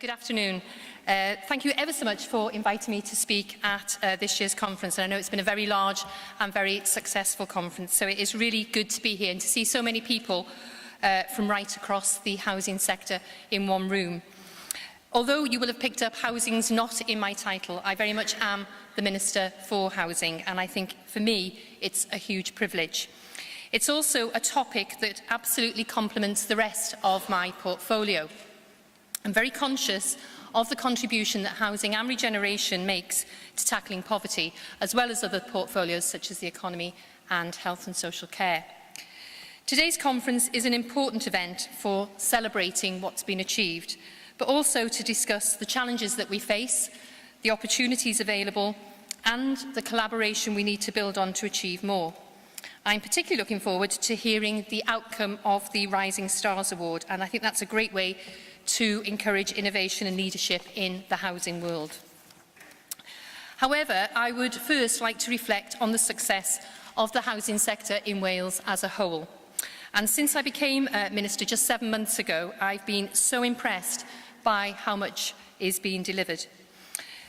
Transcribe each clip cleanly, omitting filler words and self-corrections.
Good afternoon. Thank you ever so much for inviting me to speak at this year's conference. And I know it's been a very large and very successful conference, so it is really good to be here and to see so many people from right across the housing sector in one room. Although you will have picked up housing's not in my title, I very much am the Minister for Housing, and I think for me it's a huge privilege. It's also a topic that absolutely complements the rest of my portfolio. I'm very conscious of the contribution that housing and regeneration makes to tackling poverty, as well as other portfolios such as the economy and health and social care. Today's conference is an important event for celebrating what's been achieved, but also to discuss the challenges that we face, the opportunities available, and the collaboration we need to build on to achieve more. I'm particularly looking forward to hearing the outcome of the Rising Stars Award, and I think that's a great way to encourage innovation and leadership in the housing world. However, I would first like to reflect on the success of the housing sector in Wales as a whole. And since I became Minister just 7 months ago, I've been so impressed by how much is being delivered.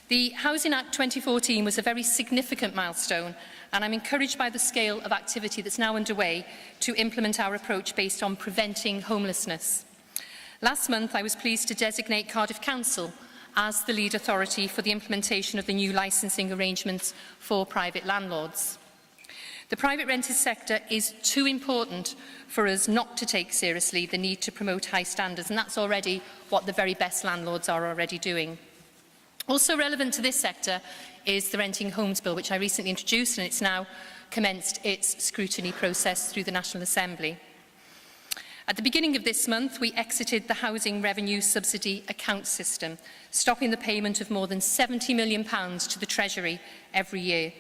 The Housing Act 2014 was a very significant milestone, and I'm encouraged by the scale of activity that's now underway to implement our approach based on preventing homelessness. Last month, I was pleased to designate Cardiff Council as the lead authority for the implementation of the new licensing arrangements for private landlords. The private rented sector is too important for us not to take seriously the need to promote high standards, and that's already what the very best landlords are already doing. Also relevant to this sector is the Renting Homes Bill, which I recently introduced, and it's now commenced its scrutiny process through the National Assembly. At the beginning of this month, we exited the Housing Revenue Subsidy account system, stopping the payment of more than £70 million to the Treasury every year.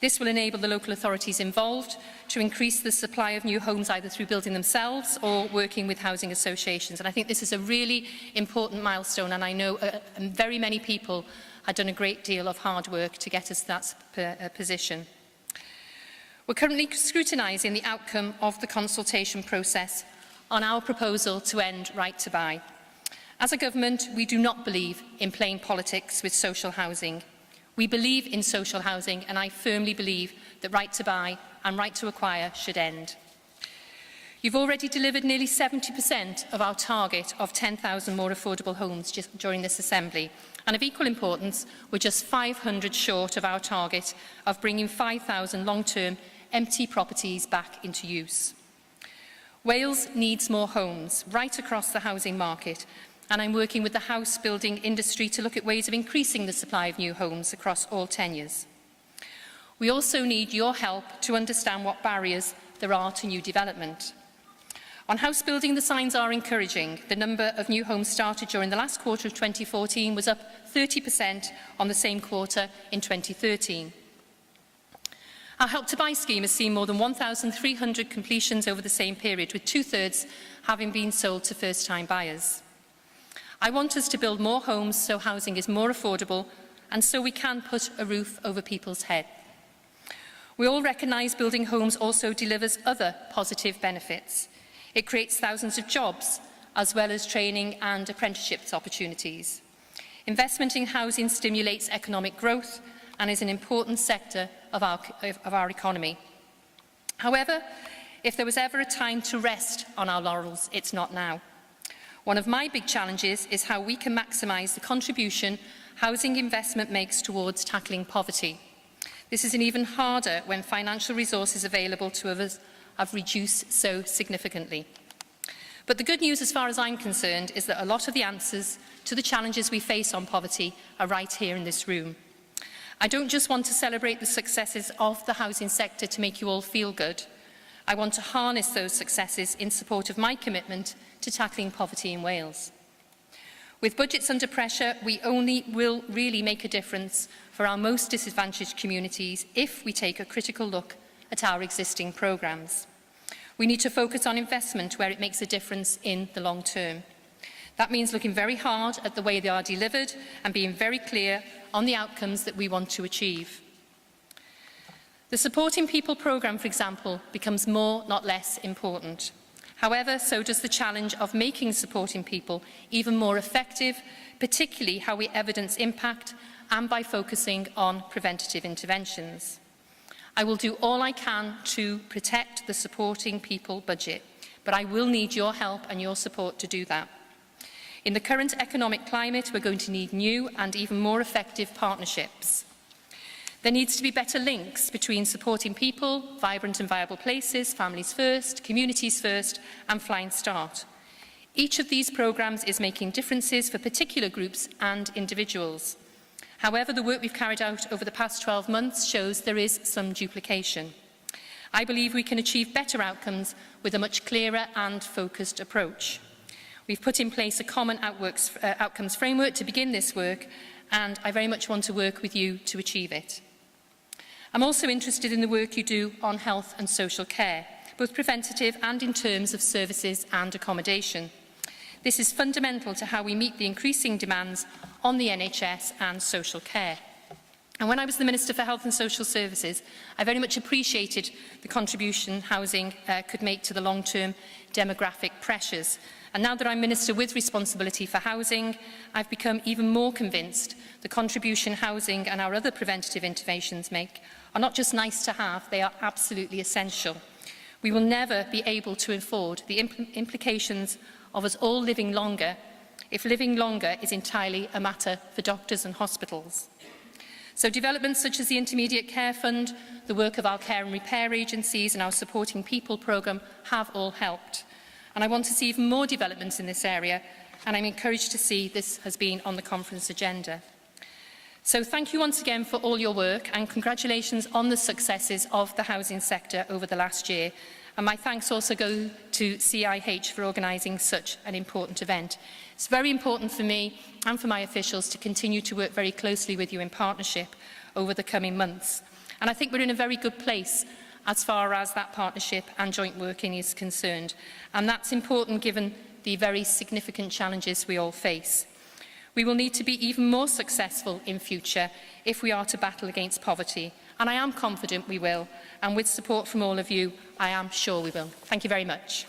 This will enable the local authorities involved to increase the supply of new homes either through building themselves or working with housing associations. And I think this is a really important milestone, and I know very many people have done a great deal of hard work to get us to that position. We're currently scrutinising the outcome of the consultation process on our proposal to end right to buy. As a government, we do not believe in playing politics with social housing. We believe in social housing, and I firmly believe that right to buy and right to acquire should end. You've already delivered nearly 70% of our target of 10,000 more affordable homes just during this Assembly, and of equal importance, we're just 500 short of our target of bringing 5,000 long-term empty properties back into use. Wales needs more homes right across the housing market, and I'm working with the house building industry to look at ways of increasing the supply of new homes across all tenures. We also need your help to understand what barriers there are to new development. On house building, the signs are encouraging. The number of new homes started during the last quarter of 2014 was up 30% on the same quarter in 2013. Our Help to Buy scheme has seen more than 1,300 completions over the same period, with 2/3 having been sold to first-time buyers. I want us to build more homes so housing is more affordable and so we can put a roof over people's heads. We all recognise building homes also delivers other positive benefits. It creates thousands of jobs, as well as training and apprenticeships opportunities. Investment in housing stimulates economic growth and is an important sector of our economy. However, if there was ever a time to rest on our laurels, it's not now. One of my big challenges is how we can maximise the contribution housing investment makes towards tackling poverty. This is even harder when financial resources available to us have reduced so significantly. But the good news, as far as I'm concerned, is that a lot of the answers to the challenges we face on poverty are right here in this room. I don't just want to celebrate the successes of the housing sector to make you all feel good. I want to harness those successes in support of my commitment to tackling poverty in Wales. With budgets under pressure, we only will really make a difference for our most disadvantaged communities if we take a critical look at our existing programmes. We need to focus on investment where it makes a difference in the long term. That means looking very hard at the way they are delivered and being very clear on the outcomes that we want to achieve. The Supporting People programme, for example, becomes more, not less, important. However, so does the challenge of making supporting people even more effective, particularly how we evidence impact and by focusing on preventative interventions. I will do all I can to protect the supporting people budget, but I will need your help and your support to do that. In the current economic climate, we're going to need new and even more effective partnerships. There needs to be better links between supporting people, vibrant and viable places, families first, communities first, and Flying Start. Each of these programmes is making differences for particular groups and individuals. However, the work we've carried out over the past 12 months shows there is some duplication. I believe we can achieve better outcomes with a much clearer and focused approach. We've put in place a common outcomes framework to begin this work, and I very much want to work with you to achieve it. I'm also interested in the work you do on health and social care, both preventative and in terms of services and accommodation. This is fundamental to how we meet the increasing demands on the NHS and social care. And when I was the Minister for Health and Social Services, I very much appreciated the contribution housing could make to the long-term demographic pressures. And now that I'm Minister with responsibility for housing, I've become even more convinced the contribution housing and our other preventative interventions make are not just nice to have, they are absolutely essential. We will never be able to afford the implications of us all living longer if living longer is entirely a matter for doctors and hospitals. So developments such as the Intermediate Care Fund, the work of our care and repair agencies and our Supporting People programme have all helped. And I want to see even more developments in this area, and I'm encouraged to see this has been on the conference agenda. So thank you once again for all your work, and congratulations on the successes of the housing sector over the last year. And my thanks also go to CIH for organising such an important event. It's very important for me and for my officials to continue to work very closely with you in partnership over the coming months. And I think we're in a very good place as far as that partnership and joint working is concerned. And that's important given the very significant challenges we all face. We will need to be even more successful in future if we are to battle against poverty. And I am confident we will. And with support from all of you, I am sure we will. Thank you very much.